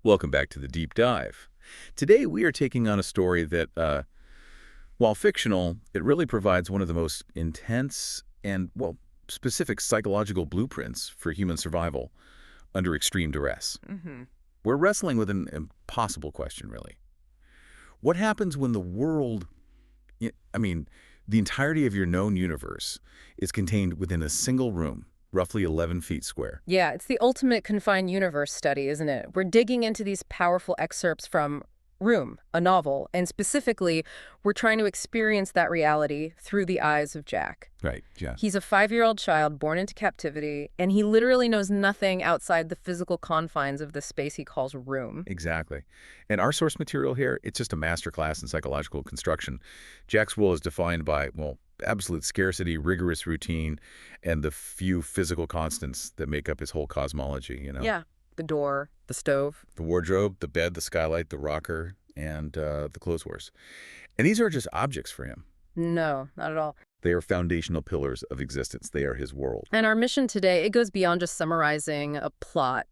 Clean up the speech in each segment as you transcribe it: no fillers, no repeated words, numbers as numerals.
Welcome back to the Deep Dive. Today we are taking on a story that, while fictional, it really provides one of the most intense and, well, specific psychological blueprints for human survival under extreme duress. We're wrestling with an impossible question, really. What happens when the world, the entirety of your known universe is contained within a single room, roughly 11 feet square? Yeah, it's the ultimate confined universe study, isn't it? We're digging into these powerful excerpts from Room, a novel, and specifically, we're trying to experience that reality through the eyes of Jack. Right, yeah. He's a 5-year-old child born into captivity, and he literally knows nothing outside the physical confines of the space he calls room. Exactly. And our source material here, it's just a masterclass in psychological construction. Jack's role is defined by, well, absolute scarcity, rigorous routine, and the few physical constants that make up his whole cosmology. Yeah, the door, the stove. The wardrobe, the bed, the skylight, the rocker, and the clothes horse. And these are just objects for him. No, not at all. They are foundational pillars of existence. They are his world. And our mission today, it goes beyond just summarizing a plot,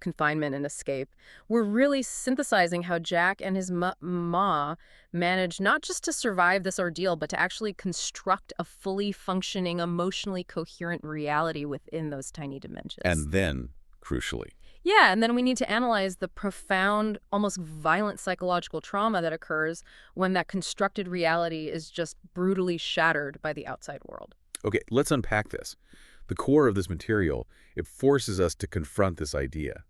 confinement and escape. We're really synthesizing how Jack and his ma manage not just to survive this ordeal, but to actually construct a fully functioning, emotionally coherent reality within those tiny dimensions. And then, crucially, yeah, and then we need to analyze the profound, almost violent psychological trauma that occurs when that constructed reality is just brutally shattered by the outside world. okay, let's unpack this. The core of this material, it forces us to confront this idea.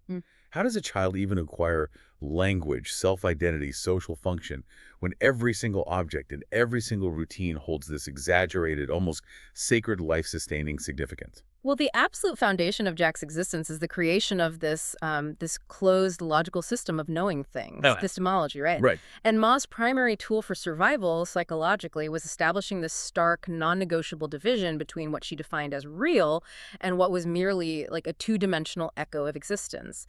How does a child even acquire language, self-identity, social function, when every single object and every single routine holds this exaggerated, almost sacred life-sustaining significance? Well, the absolute foundation of Jack's existence is the creation of this closed logical system of knowing things, epistemology, right? Right. And Ma's primary tool for survival, psychologically, was establishing this stark, non-negotiable division between what she defined as real and what was merely like a two-dimensional echo of existence.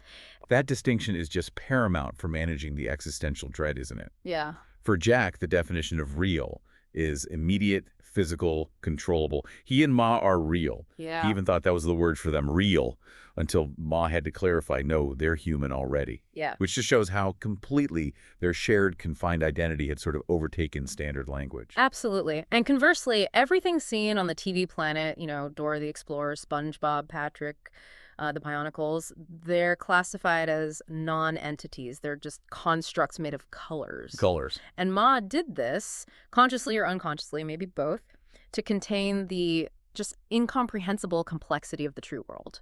That distinction is just paramount for managing the existential dread, isn't it? Yeah. For Jack, the definition of real is immediate, physical, controllable. He and Ma are real. Yeah. He even thought that was the word for them, real, until Ma had to clarify, no, they're human already. Yeah. Which just shows how completely their shared confined identity had sort of overtaken standard language. Absolutely. And conversely, everything seen on the TV planet, Dora the Explorer, SpongeBob, Patrick, the Bionicles, they're classified as non-entities. They're just constructs made of colors. Colors. And Ma did this, consciously or unconsciously, maybe both, to contain the just incomprehensible complexity of the true world.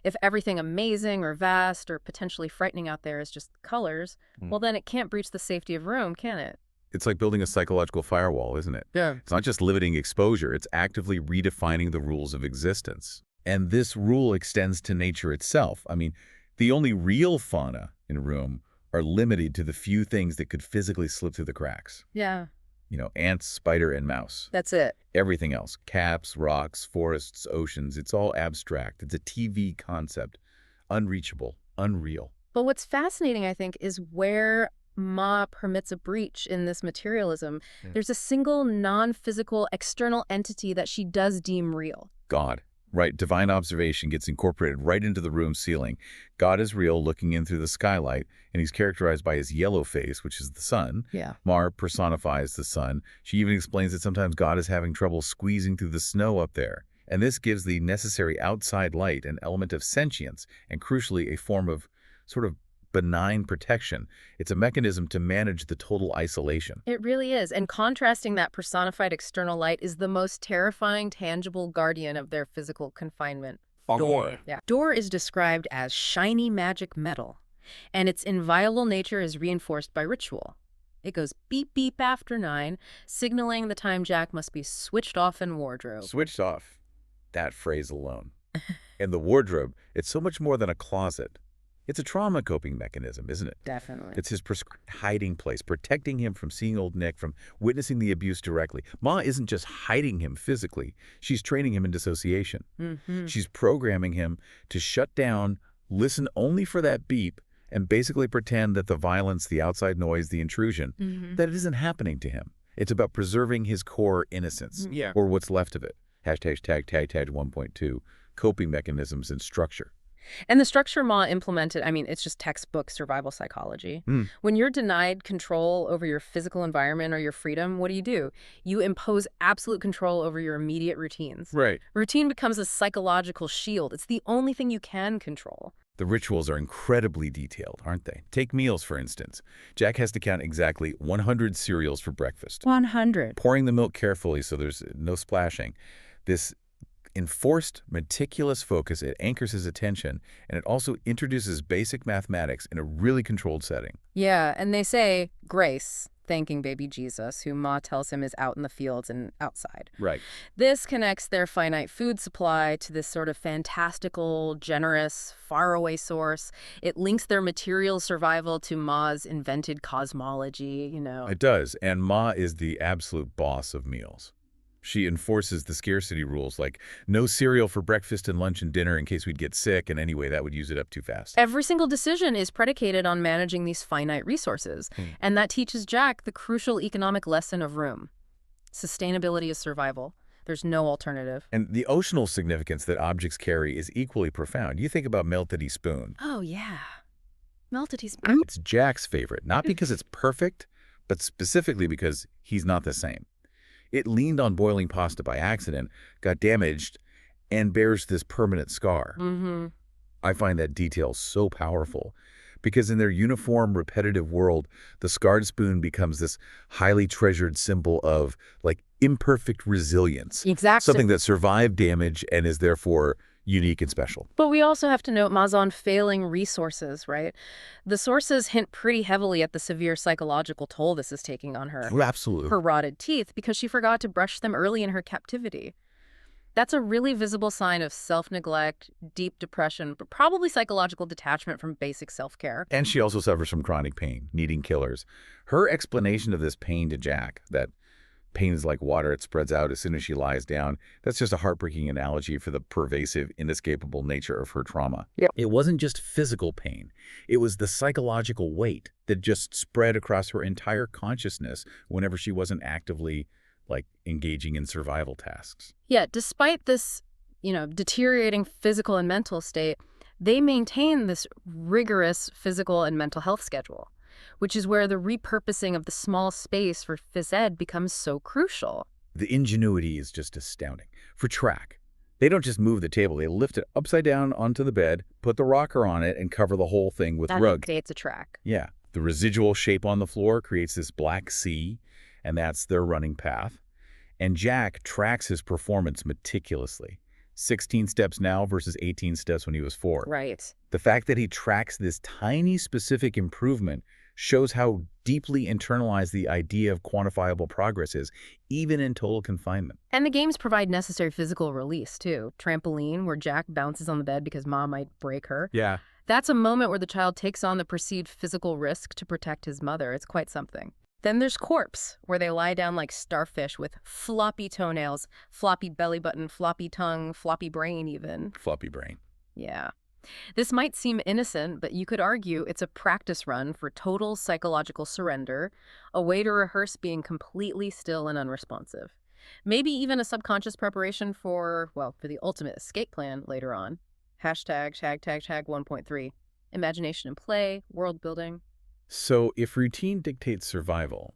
If everything amazing or vast or potentially frightening out there is just colors, well, then it can't breach the safety of room, can it? It's like building a psychological firewall, isn't it? Yeah. It's not just limiting exposure, it's actively redefining the rules of existence. And this rule extends to nature itself. The only real fauna in a room are limited to the few things that could physically slip through the cracks. Yeah. Ants, spider, and mouse. That's it. Everything else, caps, rocks, forests, oceans, it's all abstract. It's a TV concept. Unreachable, unreal. But what's fascinating, I think, is where Ma permits a breach in this materialism. There's a single non-physical external entity that she does deem real. God. Right, divine observation gets incorporated right into the room ceiling. God is real, looking in through the skylight, and he's characterized by his yellow face, which is the sun. Yeah. Mar personifies the sun. She even explains that sometimes God is having trouble squeezing through the snow up there. And this gives the necessary outside light an element of sentience, and crucially, a form of sort of benign protection. It's a mechanism to manage the total isolation. It really is. And contrasting that personified external light is the most terrifying, tangible guardian of their physical confinement. Door. Yeah. Door is described as shiny magic metal, and its inviolable nature is reinforced by ritual. It goes beep beep after 9, signaling the time Jack must be switched off in wardrobe. Switched off. That phrase alone. And the wardrobe, it's so much more than a closet. It's a trauma coping mechanism, isn't it? Definitely. It's his prescribed hiding place, protecting him from seeing Old Nick, from witnessing the abuse directly. Ma isn't just hiding him physically. She's training him in dissociation. She's programming him to shut down, listen only for that beep, and basically pretend that the violence, the outside noise, the intrusion, that it isn't happening to him. It's about preserving his core innocence, or what's left of it. #1.2, coping mechanisms and structure. And the structure Ma implemented, I mean, it's just textbook survival psychology. Hmm. When you're denied control over your physical environment or your freedom, what do? You impose absolute control over your immediate routines. Right. Routine becomes a psychological shield. It's the only thing you can control. The rituals are incredibly detailed, aren't they? Take meals, for instance. Jack has to count exactly 100 cereals for breakfast, 100. pouring the milk carefully so there's no splashing. This enforced, meticulous focus, it anchors his attention, and it also introduces basic mathematics in a really controlled setting. Yeah, and they say grace, thanking baby Jesus, who Ma tells him is out in the fields and outside. Right. This connects their finite food supply to this sort of fantastical, generous, faraway source. It links their material survival to Ma's invented cosmology. It does, and Ma is the absolute boss of meals. She enforces the scarcity rules, like no cereal for breakfast and lunch and dinner in case we'd get sick, and anyway, that would use it up too fast. Every single decision is predicated on managing these finite resources, and that teaches Jack the crucial economic lesson of room. Sustainability is survival. There's no alternative. And the oceanal significance that objects carry is equally profound. You think about Melted Spoon. Oh, yeah. Melted teaspoon. It's Jack's favorite, not because it's perfect, but specifically because he's not the same. It leaned on boiling pasta by accident, got damaged, and bears this permanent scar. Mm-hmm. I find that detail so powerful because in their uniform, repetitive world, the scarred spoon becomes this highly treasured symbol of, like, imperfect resilience. Exactly. Something that survived damage and is therefore unique and special. But we also have to note Ma's failing resources, right? The sources hint pretty heavily at the severe psychological toll this is taking on her. Oh, absolutely. Her rotted teeth because she forgot to brush them early in her captivity. That's a really visible sign of self-neglect, deep depression, but probably psychological detachment from basic self-care. And she also suffers from chronic pain, needing killers. Her explanation of this pain to Jack, that pain is like water, it spreads out as soon as she lies down, that's just a heartbreaking analogy for the pervasive, inescapable nature of her trauma. Yep. It wasn't just physical pain. It was the psychological weight that just spread across her entire consciousness whenever she wasn't actively, like, engaging in survival tasks. Yeah, despite this, deteriorating physical and mental state, they maintain this rigorous physical and mental health schedule, which is where the repurposing of the small space for phys ed becomes so crucial. The ingenuity is just astounding. For track, they don't just move the table, they lift it upside down onto the bed, put the rocker on it, and cover the whole thing with rug. That creates a track. Yeah. The residual shape on the floor creates this black C, and that's their running path. And Jack tracks his performance meticulously. 16 steps now versus 18 steps when he was 4. Right. The fact that he tracks this tiny specific improvement shows how deeply internalized the idea of quantifiable progress is, even in total confinement. And the games provide necessary physical release, too. Trampoline, where Jack bounces on the bed because Mom might break her. Yeah. That's a moment where the child takes on the perceived physical risk to protect his mother. It's quite something. Then there's corpse, where they lie down like starfish with floppy toenails, floppy belly button, floppy tongue, floppy brain even. Floppy brain. Yeah. This might seem innocent, but you could argue it's a practice run for total psychological surrender, a way to rehearse being completely still and unresponsive. Maybe even a subconscious preparation for the ultimate escape plan later on. Hashtag 1.3. Imagination and play, world building. So if routine dictates survival,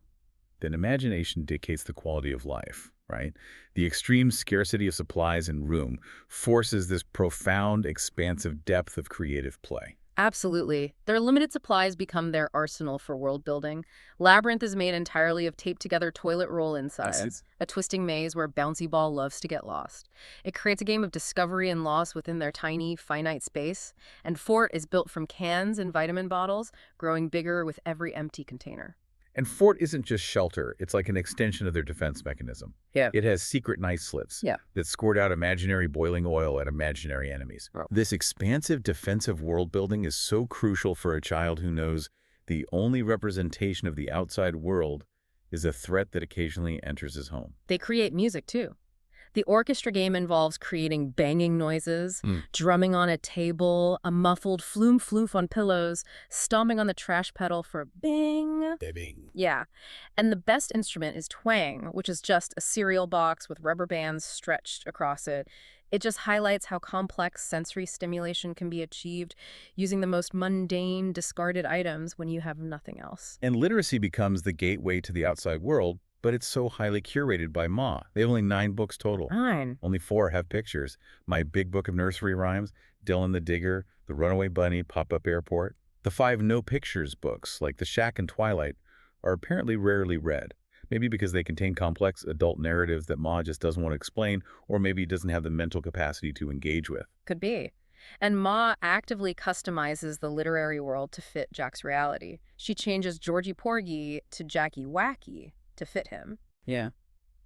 then imagination dictates the quality of life, right? The extreme scarcity of supplies and room forces this profound, expansive depth of creative play. Absolutely. Their limited supplies become their arsenal for world building. Labyrinth is made entirely of taped-together toilet roll insides, a twisting maze where Bouncy Ball loves to get lost. It creates a game of discovery and loss within their tiny, finite space. And Fort is built from cans and vitamin bottles, growing bigger with every empty container. And Fort isn't just shelter, it's like an extension of their defense mechanism. Yeah. It has secret knife slits that squirt out imaginary boiling oil at imaginary enemies. Oh. This expansive defensive world building is so crucial for a child who knows the only representation of the outside world is a threat that occasionally enters his home. They create music, too. The orchestra game involves creating banging noises, drumming on a table, a muffled flume-floof on pillows, stomping on the trash pedal for a bing. Bing. Yeah. And the best instrument is twang, which is just a cereal box with rubber bands stretched across it. It just highlights how complex sensory stimulation can be achieved using the most mundane, discarded items when you have nothing else. And literacy becomes the gateway to the outside world, but it's so highly curated by Ma. They have only 9 books total. Fine. Only 4 have pictures. My Big Book of Nursery Rhymes, Dylan the Digger, The Runaway Bunny, Pop-Up Airport. The 5 no-pictures books, like The Shack and Twilight, are apparently rarely read. Maybe because they contain complex adult narratives that Ma just doesn't want to explain, or maybe doesn't have the mental capacity to engage with. Could be. And Ma actively customizes the literary world to fit Jack's reality. She changes Georgie Porgy to Jackie Wacky to fit him. Yeah.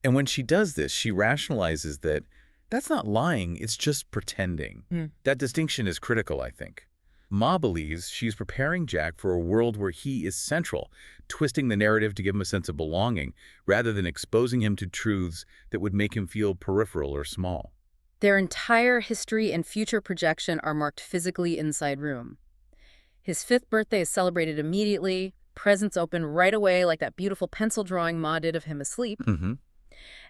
And when she does this, she rationalizes that that's not lying, it's just pretending. That distinction is critical, I think. Ma believes she's preparing Jack for a world where he is central, twisting the narrative to give him a sense of belonging, rather than exposing him to truths that would make him feel peripheral or small. Their entire history and future projection are marked physically inside room. His 5th birthday is celebrated immediately, presents open right away like that beautiful pencil drawing Ma did of him asleep,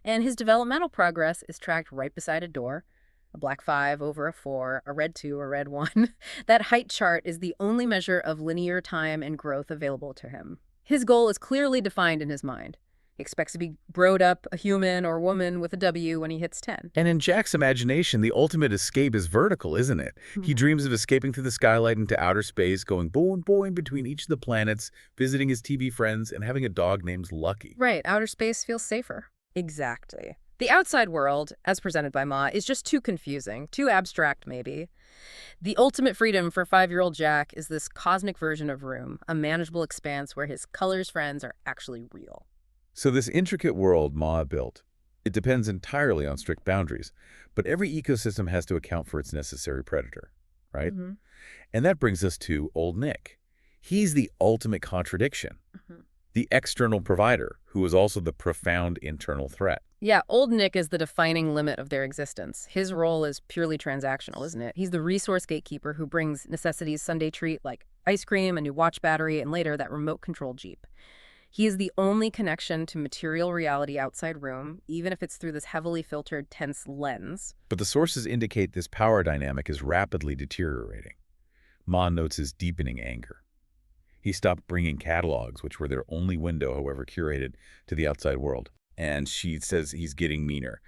and his developmental progress is tracked right beside a door. A black 5 over a 4, a red 2, a red 1. That height chart is the only measure of linear time and growth available to him. His goal is clearly defined in his mind. He expects to be growed up a human or woman with a W when he hits 10. And in Jack's imagination, the ultimate escape is vertical, isn't it? He dreams of escaping through the skylight into outer space, going boing between each of the planets, visiting his TV friends, and having a dog named Lucky. Right, outer space feels safer. Exactly. The outside world, as presented by Ma, is just too confusing, too abstract maybe. The ultimate freedom for 5-year-old Jack is this cosmic version of room, a manageable expanse where his colors friends are actually real. So this intricate world Ma built, it depends entirely on strict boundaries, but every ecosystem has to account for its necessary predator, right? And that brings us to Old Nick. He's the ultimate contradiction. The external provider, who is also the profound internal threat. Yeah, Old Nick is the defining limit of their existence. His role is purely transactional, isn't it? He's the resource gatekeeper who brings necessities Sunday treat like ice cream, a new watch battery, and later that remote control Jeep. He is the only connection to material reality outside room, even if it's through this heavily filtered, tense lens. But the sources indicate this power dynamic is rapidly deteriorating. Ma notes his deepening anger. He stopped bringing catalogs, which were their only window, however curated, to the outside world. And she says he's getting meaner.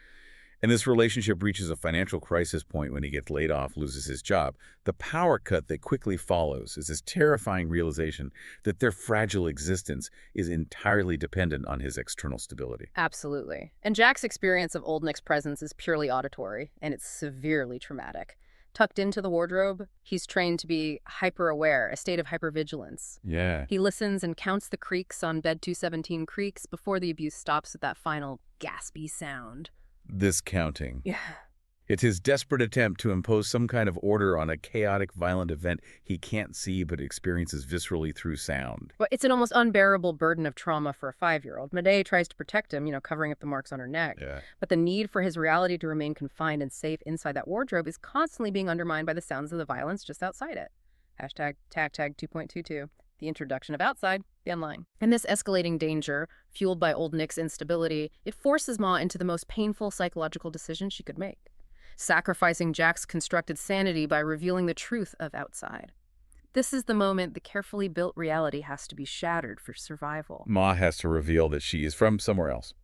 And this relationship reaches a financial crisis point when he gets laid off, loses his job. The power cut that quickly follows is this terrifying realization that their fragile existence is entirely dependent on his external stability. Absolutely. And Jack's experience of Old Nick's presence is purely auditory, and it's severely traumatic. Tucked into the wardrobe, he's trained to be hyper-aware, a state of hypervigilance. Yeah. He listens and counts the creaks on bed 217 creaks before the abuse stops with that final gaspy sound. This counting. Yeah. It's his desperate attempt to impose some kind of order on a chaotic, violent event he can't see but experiences viscerally through sound. Well, it's an almost unbearable burden of trauma for a 5-year-old. Medea tries to protect him, covering up the marks on her neck. Yeah. But the need for his reality to remain confined and safe inside that wardrobe is constantly being undermined by the sounds of the violence just outside it. Hashtag tag 2.22. The introduction of outside, the unlying. And this escalating danger, fueled by Old Nick's instability, it forces Ma into the most painful psychological decision she could make. Sacrificing Jack's constructed sanity by revealing the truth of outside. This is the moment the carefully built reality has to be shattered for survival. Ma has to reveal that she is from somewhere else.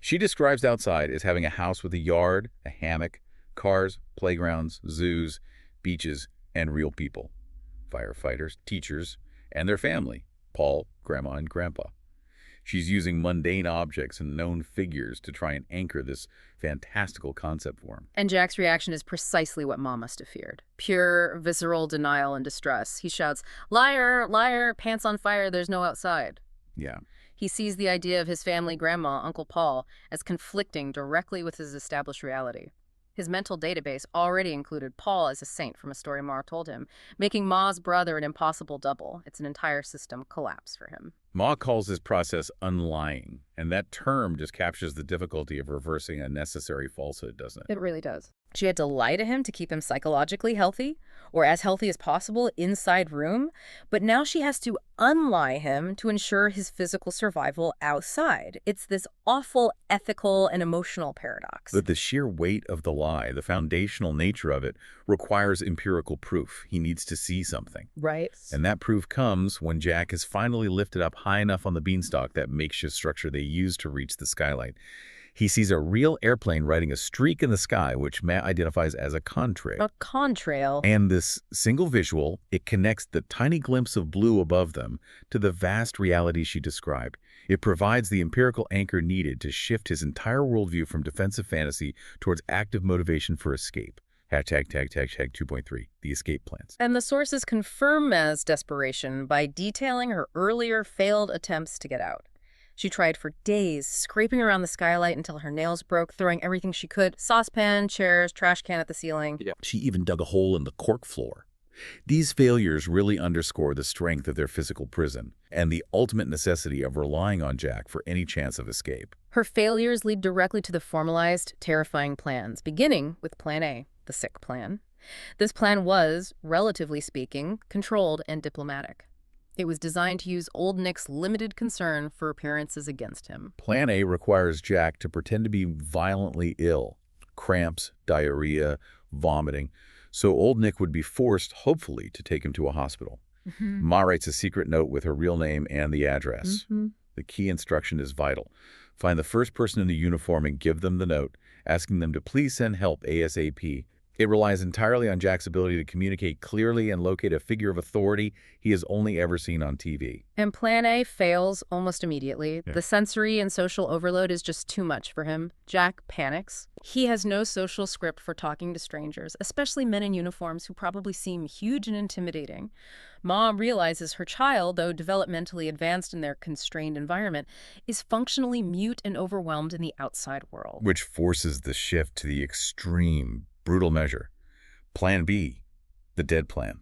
She describes outside as having a house with a yard, a hammock, cars, playgrounds, zoos, beaches, and real people. Firefighters, teachers, and their family, Paul, Grandma, and Grandpa. She's using mundane objects and known figures to try and anchor this fantastical concept for him. And Jack's reaction is precisely what Ma must have feared. Pure, visceral denial and distress. He shouts, "Liar, liar, pants on fire, there's no outside." Yeah. He sees the idea of his family grandma, Uncle Paul, as conflicting directly with his established reality. His mental database already included Paul as a saint from a story Ma told him, making Ma's brother an impossible double. It's an entire system collapse for him. Ma calls this process unlying, and that term just captures the difficulty of reversing a necessary falsehood, doesn't it? It really does. She had to lie to him to keep him psychologically healthy, or as healthy as possible inside room, but now she has to unlie him to ensure his physical survival outside. It's this awful ethical and emotional paradox. But the sheer weight of the lie, the foundational nature of it, requires empirical proof. He needs to see something. Right. And that proof comes when Jack is finally lifted up high enough on the beanstalk, that makeshift structure they used to reach the skylight. He sees a real airplane riding a streak in the sky, which Matt identifies as a contrail. A contrail. And this single visual, it connects the tiny glimpse of blue above them to the vast reality she described. It provides the empirical anchor needed to shift his entire worldview from defensive fantasy towards active motivation for escape. Hashtag 2.3, the escape plans. And the sources confirm Ma's desperation by detailing her earlier failed attempts to get out. She tried for days, scraping around the skylight until her nails broke, throwing everything she could, saucepan, chairs, trash can at the ceiling. Yeah. She even dug a hole in the cork floor. These failures really underscore the strength of their physical prison and the ultimate necessity of relying on Jack for any chance of escape. Her failures lead directly to the formalized, terrifying plans, beginning with Plan A, the sick plan. This plan was, relatively speaking, controlled and diplomatic. It was designed to use Old Nick's limited concern for appearances against him. Plan A requires Jack to pretend to be violently ill, cramps, diarrhea, vomiting, so Old Nick would be forced, hopefully, to take him to a hospital. Ma writes a secret note with her real name and the address. The key instruction is vital. Find the first person in the uniform and give them the note, asking them to please send help ASAP. It relies entirely on Jack's ability to communicate clearly and locate a figure of authority he has only ever seen on TV. And Plan A fails almost immediately. Yeah. The sensory and social overload is just too much for him. Jack panics. He has no social script for talking to strangers, especially men in uniforms who probably seem huge and intimidating. Mom realizes her child, though developmentally advanced in their constrained environment, is functionally mute and overwhelmed in the outside world. Which forces the shift to the extreme, brutal measure. Plan B, the dead plan.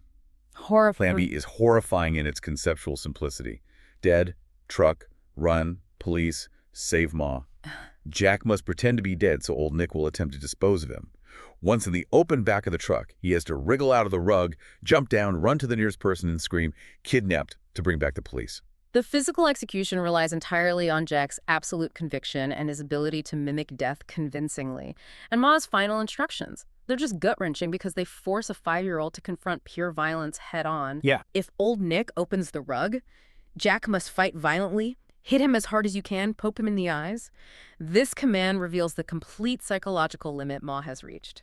Plan B is horrifying in its conceptual simplicity. Dead, truck, run, police, save Ma. Jack must pretend to be dead so Old Nick will attempt to dispose of him. Once in the open back of the truck, he has to wriggle out of the rug, jump down, run to the nearest person and scream, "Kidnapped," to bring back the police. The physical execution relies entirely on Jack's absolute conviction and his ability to mimic death convincingly. And Ma's final instructions. They're just gut-wrenching because they force a 5-year-old to confront pure violence head-on. Yeah. If Old Nick opens the rug, Jack must fight violently, hit him as hard as you can, poke him in the eyes. This command reveals the complete psychological limit Ma has reached.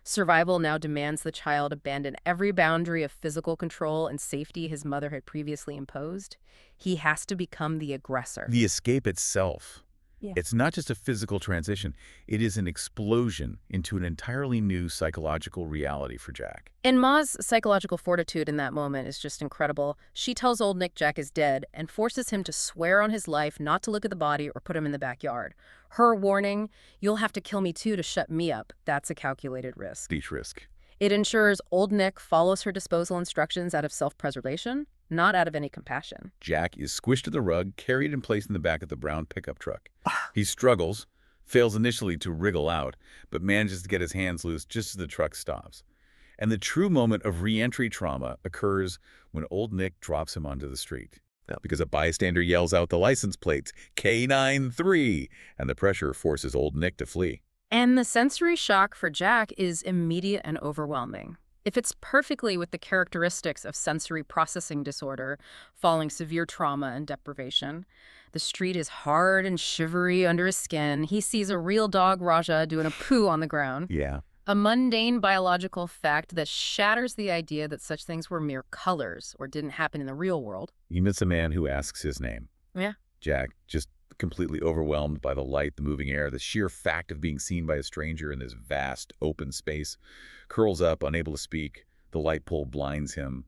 Survival now demands the child abandon every boundary of physical control and safety his mother had previously imposed. He has to become the aggressor. The escape itself. Yeah. It's not just a physical transition. It is an explosion into an entirely new psychological reality for Jack. And Ma's psychological fortitude in that moment is just incredible. She tells Old Nick Jack is dead and forces him to swear on his life not to look at the body or put him in the backyard. Her warning, "You'll have to kill me too to shut me up," that's a calculated risk. Each risk. It ensures Old Nick follows her disposal instructions out of self-preservation, not out of any compassion. Jack is squished to the rug, carried and placed in the back of the brown pickup truck. He struggles, fails initially to wriggle out, but manages to get his hands loose just as the truck stops. And the true moment of re-entry trauma occurs when Old Nick drops him onto the street. Because a bystander yells out the license plates, K93, and the pressure forces Old Nick to flee. And the sensory shock for Jack is immediate and overwhelming. It fits perfectly with the characteristics of sensory processing disorder, following severe trauma and deprivation. The street is hard and shivery under his skin. He sees a real dog, Raja, doing a poo on the ground. Yeah. A mundane biological fact that shatters the idea that such things were mere colors or didn't happen in the real world. He meets a man who asks his name. Yeah. Jack, just completely overwhelmed by the light, the moving air, the sheer fact of being seen by a stranger in this vast, open space, curls up, unable to speak. The light pole blinds him.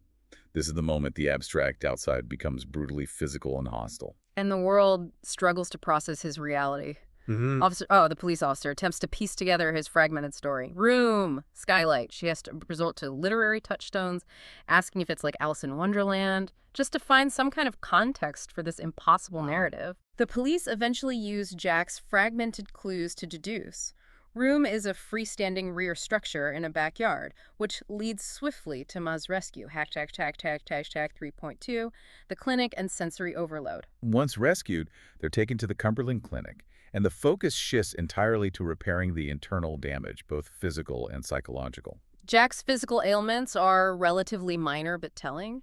This is the moment the abstract outside becomes brutally physical and hostile. And the world struggles to process his reality. The police officer attempts to piece together his fragmented story. Room, skylight. She has to resort to literary touchstones, asking if it's like Alice in Wonderland, just to find some kind of context for this impossible narrative. The police eventually use Jack's fragmented clues to deduce. Room is a freestanding rear structure in a backyard, which leads swiftly to Ma's rescue. Hashtag 3.2, the clinic and sensory overload. Once rescued, they're taken to the Cumberland Clinic, and the focus shifts entirely to repairing the internal damage, both physical and psychological. Jack's physical ailments are relatively minor but telling.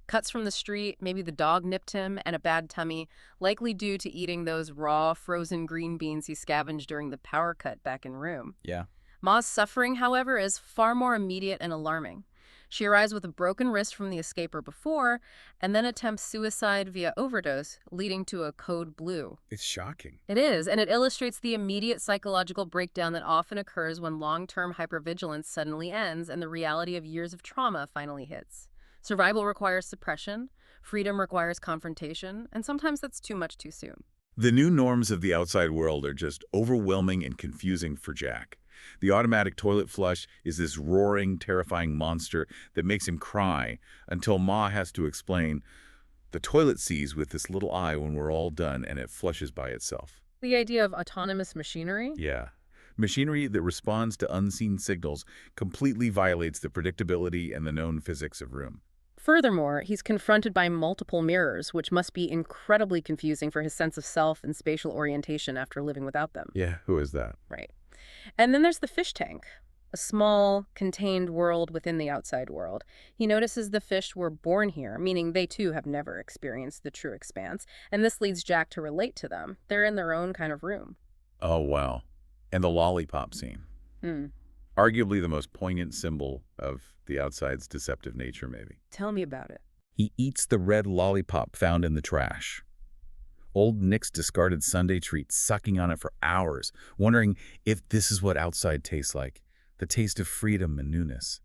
Cuts from the street, maybe the dog nipped him, and a bad tummy, likely due to eating those raw, frozen green beans he scavenged during the power cut back in room. Yeah. Ma's suffering, however, is far more immediate and alarming. She arrives with a broken wrist from the escaper before, and then attempts suicide via overdose, leading to a code blue. It's shocking. It is, and it illustrates the immediate psychological breakdown that often occurs when long-term hypervigilance suddenly ends and the reality of years of trauma finally hits. Survival requires suppression, freedom requires confrontation, and sometimes that's too much too soon. The new norms of the outside world are just overwhelming and confusing for Jack. The automatic toilet flush is this roaring, terrifying monster that makes him cry until Ma has to explain, the toilet sees with this little eye when we're all done and it flushes by itself. The idea of autonomous machinery? Yeah. Machinery that responds to unseen signals completely violates the predictability and the known physics of room. Furthermore, he's confronted by multiple mirrors, which must be incredibly confusing for his sense of self and spatial orientation after living without them. Yeah, who is that? Right. And then there's the fish tank, a small, contained world within the outside world. He notices the fish were born here, meaning they too have never experienced the true expanse, and this leads Jack to relate to them. They're in their own kind of room. Oh, wow. And the lollipop scene. Hmm. Arguably the most poignant symbol of the outside's deceptive nature, maybe. Tell me about it. He eats the red lollipop found in the trash. Old Nick's discarded Sunday treat, sucking on it for hours, wondering if this is what outside tastes like, the taste of freedom and newness.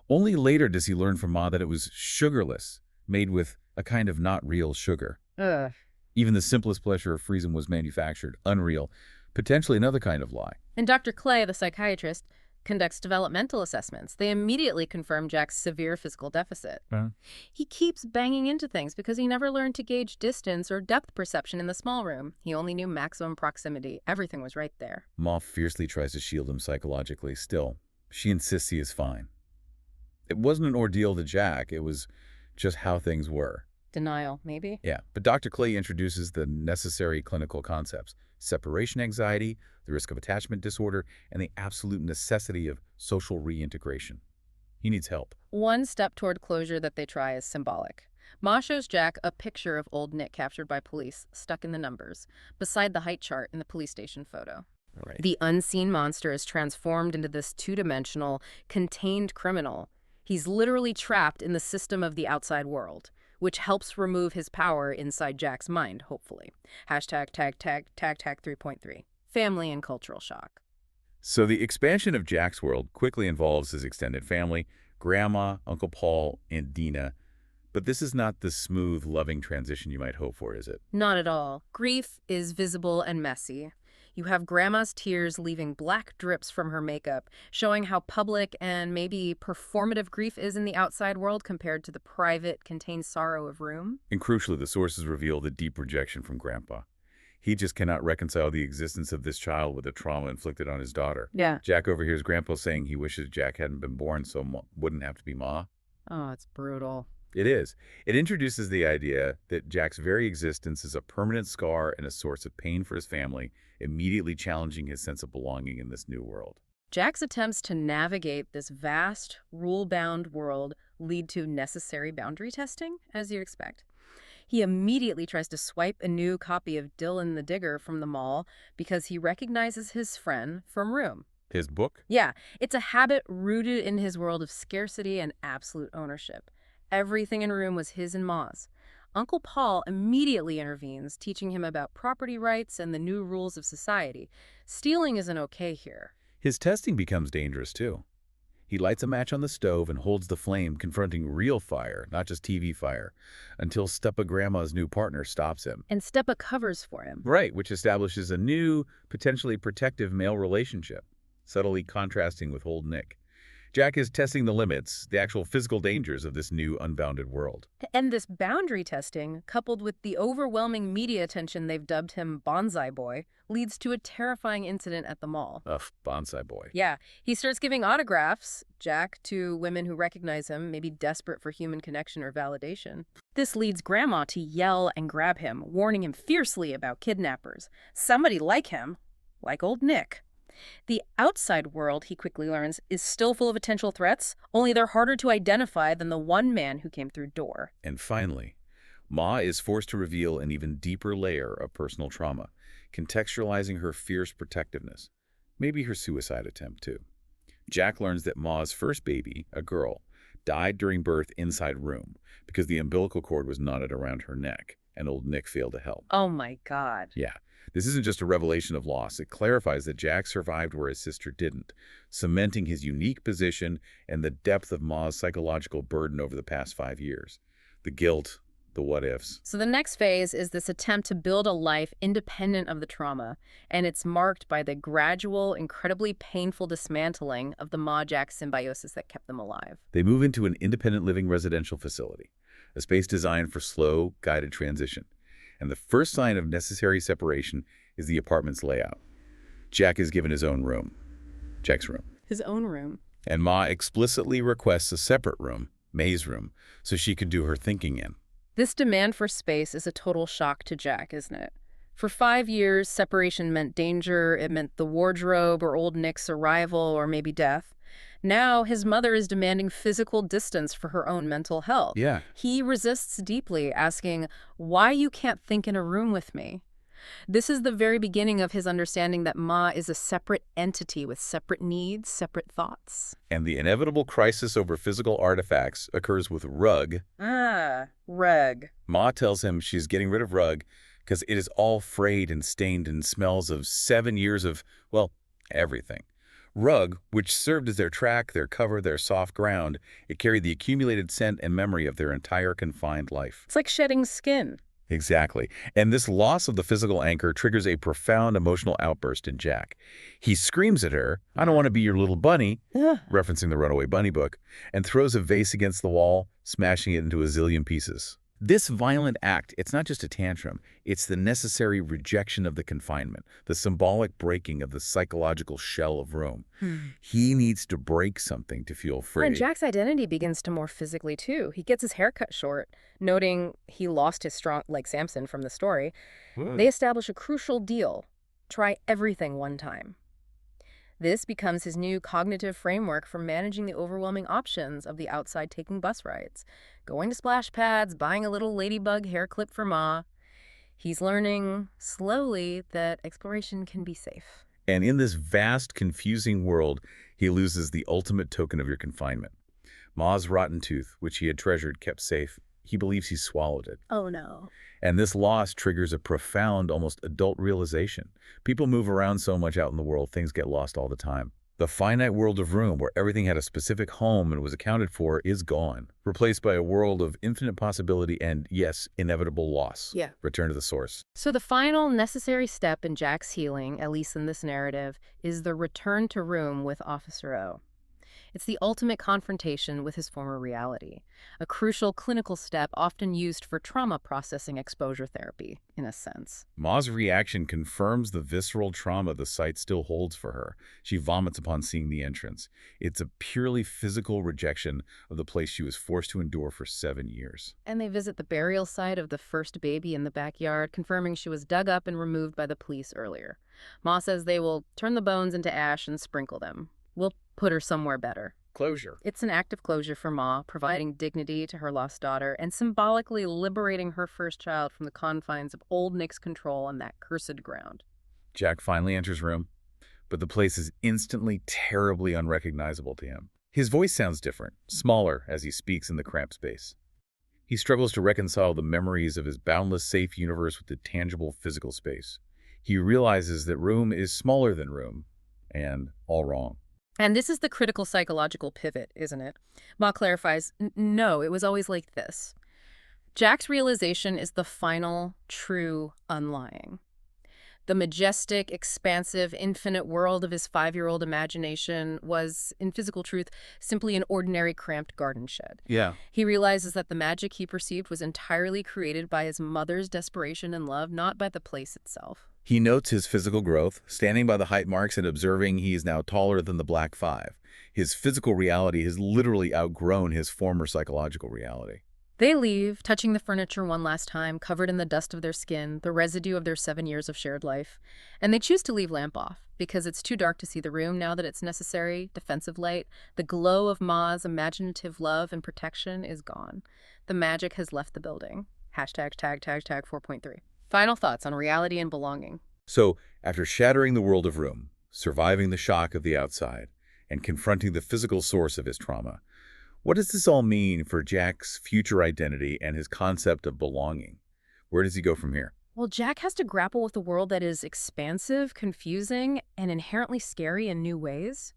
Only later does he learn from Ma that it was sugarless, made with a kind of not real sugar. Ugh. Even the simplest pleasure of freedom was manufactured, unreal, potentially another kind of lie. And Dr. Clay, the psychiatrist, conducts developmental assessments. They immediately confirm Jack's severe physical deficit. He keeps banging into things because he never learned to gauge distance or depth perception in the small room. He only knew maximum proximity. Everything was right there. Ma fiercely tries to shield him psychologically. Still, she insists he is fine. It wasn't an ordeal to Jack. It was just how things were. Denial, maybe? Yeah, but Dr. Clay introduces the necessary clinical concepts: separation anxiety, the risk of attachment disorder, and the absolute necessity of social reintegration. He needs help. One step toward closure that they try is symbolic. Ma shows Jack a picture of old Nick captured by police, stuck in the numbers, beside the height chart in the police station photo. Right. The unseen monster is transformed into this two-dimensional, contained criminal. He's literally trapped in the system of the outside world, which helps remove his power inside Jack's mind, hopefully. Hashtag 3.3. Family and cultural shock. So the expansion of Jack's world quickly involves his extended family, Grandma, Uncle Paul, and Dina. But this is not the smooth, loving transition you might hope for, is it? Not at all. Grief is visible and messy. You have Grandma's tears leaving black drips from her makeup, showing how public and maybe performative grief is in the outside world compared to the private, contained sorrow of room. And crucially, the sources reveal the deep rejection from Grandpa. He just cannot reconcile the existence of this child with the trauma inflicted on his daughter. Yeah. Jack overhears Grandpa saying he wishes Jack hadn't been born so wouldn't have to be Ma. Oh, it's brutal. It is. It introduces the idea that Jack's very existence is a permanent scar and a source of pain for his family, immediately challenging his sense of belonging in this new world. Jack's attempts to navigate this vast, rule-bound world lead to necessary boundary testing, as you'd expect. He immediately tries to swipe a new copy of Dylan the Digger from the mall because he recognizes his friend from Room. His book? Yeah, it's a habit rooted in his world of scarcity and absolute ownership. Everything in Room was his and Ma's. Uncle Paul immediately intervenes, teaching him about property rights and the new rules of society. Stealing isn't okay here. His testing becomes dangerous, too. He lights a match on the stove and holds the flame, confronting real fire, not just TV fire, until Stepa Grandma's new partner stops him. And Stepa covers for him. Right, which establishes a new, potentially protective male relationship, subtly contrasting with old Nick. Jack is testing the limits, the actual physical dangers of this new unbounded world. And this boundary testing, coupled with the overwhelming media attention they've dubbed him Bonsai Boy, leads to a terrifying incident at the mall. Ugh, bonsai boy. Yeah, he starts giving autographs, Jack, to women who recognize him, maybe desperate for human connection or validation. This leads Grandma to yell and grab him, warning him fiercely about kidnappers. Somebody like him, like old Nick. The outside world, he quickly learns, is still full of potential threats, only they're harder to identify than the one man who came through door. And finally, Ma is forced to reveal an even deeper layer of personal trauma, contextualizing her fierce protectiveness. Maybe her suicide attempt, too. Jack learns that Ma's first baby, a girl, died during birth inside room because the umbilical cord was knotted around her neck, and old Nick failed to help. Oh my God. Yeah, this isn't just a revelation of loss. It clarifies that Jack survived where his sister didn't, cementing his unique position and the depth of Ma's psychological burden over the past 5 years. The guilt, the what-ifs. So the next phase is this attempt to build a life independent of the trauma, and it's marked by the gradual, incredibly painful dismantling of the Ma-Jack symbiosis that kept them alive. They move into an independent living residential facility, a space designed for slow, guided transition. And the first sign of necessary separation is the apartment's layout. Jack is given his own room, Jack's room. His own room. And Ma explicitly requests a separate room, May's room, so she could do her thinking in. This demand for space is a total shock to Jack, isn't it? For 5 years, separation meant danger, it meant the wardrobe or old Nick's arrival or maybe death. Now his mother is demanding physical distance for her own mental health. Yeah. He resists deeply, asking, why you can't think in a room with me? This is the very beginning of his understanding that Ma is a separate entity with separate needs, separate thoughts. And the inevitable crisis over physical artifacts occurs with Rug. Rug. Ma tells him she's getting rid of Rug because it is all frayed and stained and smells of 7 years of, well, everything. Rug, which served as their track, their cover, their soft ground, it carried the accumulated scent and memory of their entire confined life. It's like shedding skin. Exactly. And this loss of the physical anchor triggers a profound emotional outburst in Jack. He screams at her, "I don't want to be your little bunny," referencing the Runaway Bunny book, and throws a vase against the wall, smashing it into a zillion pieces. This violent act, it's not just a tantrum, it's the necessary rejection of the confinement, the symbolic breaking of the psychological shell of room. He needs to break something to feel free. And Jack's identity begins to morph physically, too. He gets his hair cut short, noting he lost his strong, like Samson from the story. They establish a crucial deal. Try everything one time. This becomes his new cognitive framework for managing the overwhelming options of the outside taking bus rides. Going to splash pads, buying a little ladybug hair clip for Ma. He's learning, slowly, that exploration can be safe. And in this vast, confusing world, he loses the ultimate token of your confinement. Ma's rotten tooth, which he had treasured, kept safe. He believes he swallowed it. Oh, no. And this loss triggers a profound, almost adult realization. People move around so much out in the world, things get lost all the time. The finite world of room, where everything had a specific home and was accounted for, is gone, replaced by a world of infinite possibility and, yes, inevitable loss. Yeah. Return to the source. So the final necessary step in Jack's healing, at least in this narrative, is the return to room with Officer O. It's the ultimate confrontation with his former reality, a crucial clinical step often used for trauma processing exposure therapy, in a sense. Ma's reaction confirms the visceral trauma the site still holds for her. She vomits upon seeing the entrance. It's a purely physical rejection of the place she was forced to endure for 7 years. And they visit the burial site of the first baby in the backyard, confirming she was dug up and removed by the police earlier. Ma says they will turn the bones into ash and sprinkle them. We'll put her somewhere better. Closure. It's an act of closure for Ma, providing dignity to her lost daughter and symbolically liberating her first child from the confines of old Nick's control on that cursed ground. Jack finally enters room, but the place is instantly terribly unrecognizable to him. His voice sounds different, smaller as he speaks in the cramped space. He struggles to reconcile the memories of his boundless, safe universe with the tangible physical space. He realizes that room is smaller than room, and all wrong. And this is the critical psychological pivot, isn't it? Ma clarifies, no, it was always like this. Jack's realization is the final, true unlying. The majestic, expansive, infinite world of his 5-year-old imagination was, in physical truth, simply an ordinary cramped garden shed. Yeah. He realizes that the magic he perceived was entirely created by his mother's desperation and love, not by the place itself. He notes his physical growth, standing by the height marks and observing he is now taller than the Black Five. His physical reality has literally outgrown his former psychological reality. They leave, touching the furniture one last time, covered in the dust of their skin, the residue of their 7 years of shared life. And they choose to leave lamp off, because it's too dark to see the room now that it's necessary. Defensive light, the glow of Ma's imaginative love and protection is gone. The magic has left the building. Hashtag tag tag tag 4.3. Final thoughts on reality and belonging. So, after shattering the world of room, surviving the shock of the outside, and confronting the physical source of his trauma, what does this all mean for Jack's future identity and his concept of belonging? Where does he go from here? Well, Jack has to grapple with a world that is expansive, confusing, and inherently scary in new ways.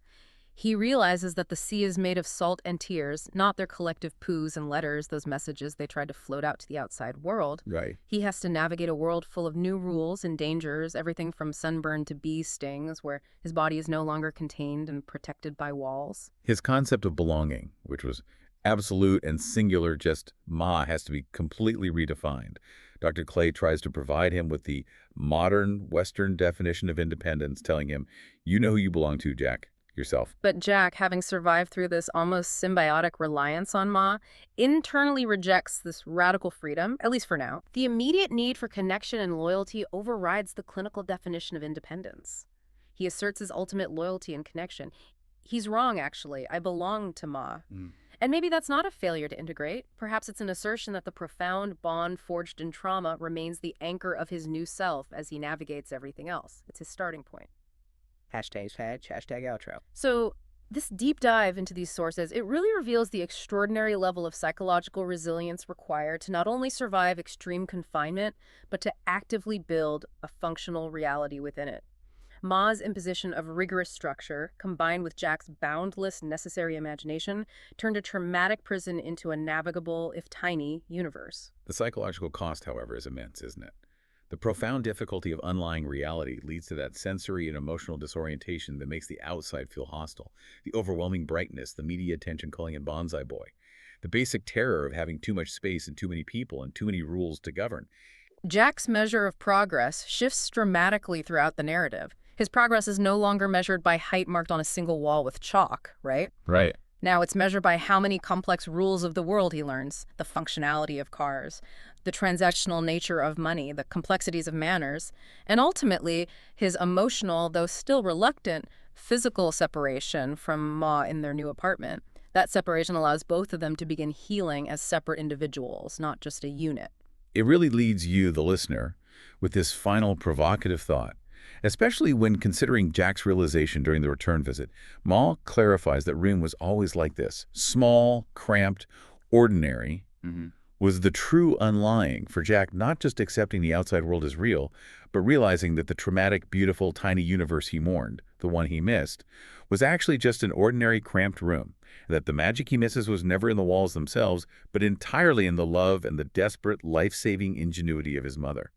He realizes that the sea is made of salt and tears, not their collective poos and letters, those messages they tried to float out to the outside world. Right. He has to navigate a world full of new rules and dangers, everything from sunburn to bee stings, where his body is no longer contained and protected by walls. His concept of belonging, which was absolute and singular, just Ma, has to be completely redefined. Dr. Clay tries to provide him with the modern Western definition of independence, telling him, you know who you belong to, Jack. Yourself. But Jack, having survived through this almost symbiotic reliance on Ma, internally rejects this radical freedom, at least for now. The immediate need for connection and loyalty overrides the clinical definition of independence. He asserts his ultimate loyalty and connection. He's wrong, actually. I belong to Ma. And maybe that's not a failure to integrate. Perhaps it's an assertion that the profound bond forged in trauma remains the anchor of his new self as he navigates everything else. It's his starting point. Hashtag outro. So this deep dive into these sources, it really reveals the extraordinary level of psychological resilience required to not only survive extreme confinement, but to actively build a functional reality within it. Ma's imposition of rigorous structure, combined with Jack's boundless necessary imagination, turned a traumatic prison into a navigable, if tiny, universe. The psychological cost, however, is immense, isn't it? The profound difficulty of unlying reality leads to that sensory and emotional disorientation that makes the outside feel hostile. The overwhelming brightness, the media attention calling in Bonsai Boy. The basic terror of having too much space and too many people and too many rules to govern. Jack's measure of progress shifts dramatically throughout the narrative. His progress is no longer measured by height marked on a single wall with chalk, right? Right. Now it's measured by how many complex rules of the world he learns, the functionality of cars, the transactional nature of money, the complexities of manners, and ultimately his emotional, though still reluctant, physical separation from Ma in their new apartment. That separation allows both of them to begin healing as separate individuals, not just a unit. It really leads you, the listener, with this final provocative thought. Especially when considering Jack's realization during the return visit, Ma clarifies that Rim was always like this. Small, cramped, ordinary was the true unlying for Jack, not just accepting the outside world as real, but realizing that the traumatic, beautiful, tiny universe he mourned, the one he missed, was actually just an ordinary, cramped room, and that the magic he misses was never in the walls themselves, but entirely in the love and the desperate, life-saving ingenuity of his mother.